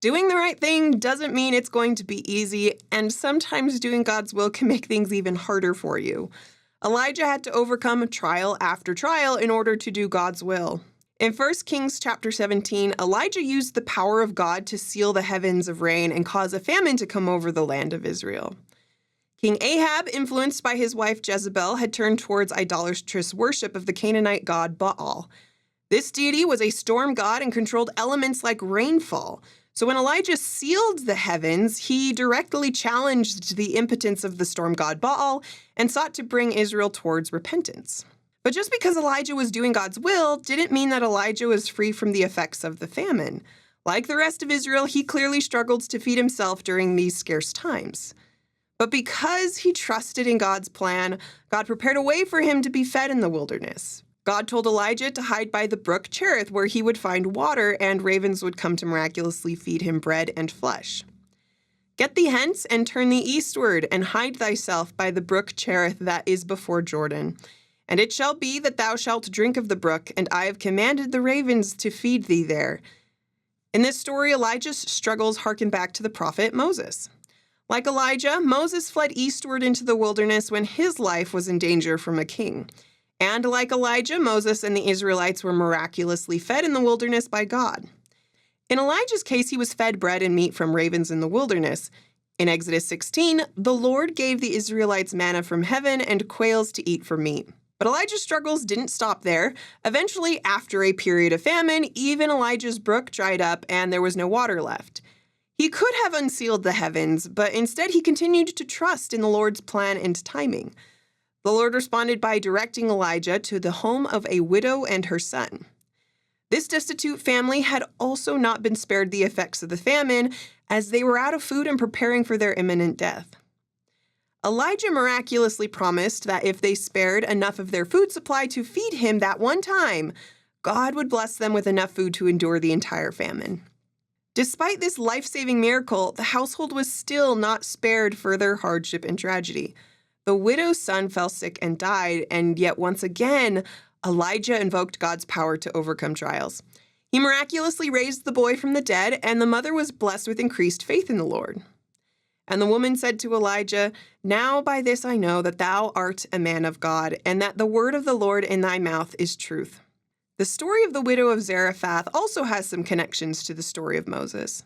Doing the right thing doesn't mean it's going to be easy, and sometimes doing God's will can make things even harder for you. Elijah had to overcome trial after trial in order to do God's will. In 1 Kings chapter 17, Elijah used the power of God to seal the heavens of rain and cause a famine to come over the land of Israel. King Ahab, influenced by his wife Jezebel, had turned towards idolatrous worship of the Canaanite god Baal. This deity was a storm god and controlled elements like rainfall. So when Elijah sealed the heavens, he directly challenged the impotence of the storm god Baal and sought to bring Israel towards repentance. But just because Elijah was doing God's will didn't mean that Elijah was free from the effects of the famine. Like the rest of Israel, he clearly struggled to feed himself during these scarce times. But because he trusted in God's plan, God prepared a way for him to be fed in the wilderness. God told Elijah to hide by the brook Cherith, where he would find water, and ravens would come to miraculously feed him bread and flesh. Get thee hence, and turn thee eastward, and hide thyself by the brook Cherith that is before Jordan. And it shall be that thou shalt drink of the brook, and I have commanded the ravens to feed thee there. In this story, Elijah's struggles harken back to the prophet Moses. Like Elijah, Moses fled eastward into the wilderness when his life was in danger from a king. And like Elijah, Moses and the Israelites were miraculously fed in the wilderness by God. In Elijah's case, he was fed bread and meat from ravens in the wilderness. In Exodus 16, the Lord gave the Israelites manna from heaven and quails to eat for meat. But Elijah's struggles didn't stop there. Eventually, after a period of famine, even Elijah's brook dried up and there was no water left. He could have unsealed the heavens, but instead he continued to trust in the Lord's plan and timing. The Lord responded by directing Elijah to the home of a widow and her son. This destitute family had also not been spared the effects of the famine, as they were out of food and preparing for their imminent death. Elijah miraculously promised that if they spared enough of their food supply to feed him that one time, God would bless them with enough food to endure the entire famine. Despite this life-saving miracle, the household was still not spared further hardship and tragedy. The widow's son fell sick and died, and yet once again, Elijah invoked God's power to overcome trials. He miraculously raised the boy from the dead, and the mother was blessed with increased faith in the Lord. And the woman said to Elijah, "Now by this I know that thou art a man of God, and that the word of the Lord in thy mouth is truth." The story of the widow of Zarephath also has some connections to the story of Moses.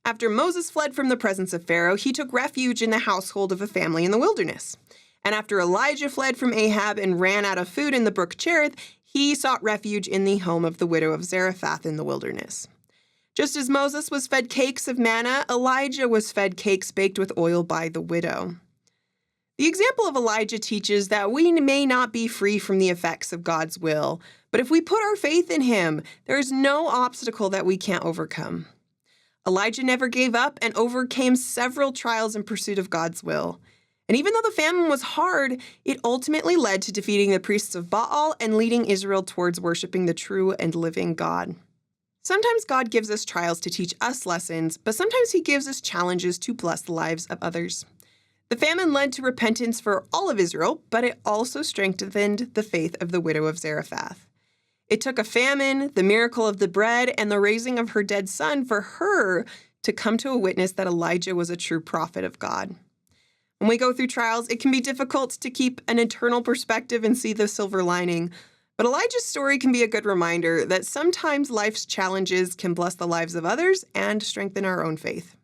After Moses fled from the presence of Pharaoh, he took refuge in the household of a family in the wilderness. And after Elijah fled from Ahab and ran out of food in the brook Cherith, he sought refuge in the home of the widow of Zarephath in the wilderness. Just as Moses was fed cakes of manna, Elijah was fed cakes baked with oil by the widow. The example of Elijah teaches that we may not be free from the effects of God's will, but if we put our faith in him, there is no obstacle that we can't overcome. Elijah never gave up and overcame several trials in pursuit of God's will. And even though the famine was hard, it ultimately led to defeating the priests of Baal and leading Israel towards worshiping the true and living God. Sometimes God gives us trials to teach us lessons, but sometimes he gives us challenges to bless the lives of others. The famine led to repentance for all of Israel, but it also strengthened the faith of the widow of Zarephath. It took a famine, the miracle of the bread, and the raising of her dead son for her to come to a witness that Elijah was a true prophet of God. When we go through trials, it can be difficult to keep an eternal perspective and see the silver lining. But Elijah's story can be a good reminder that sometimes life's challenges can bless the lives of others and strengthen our own faith.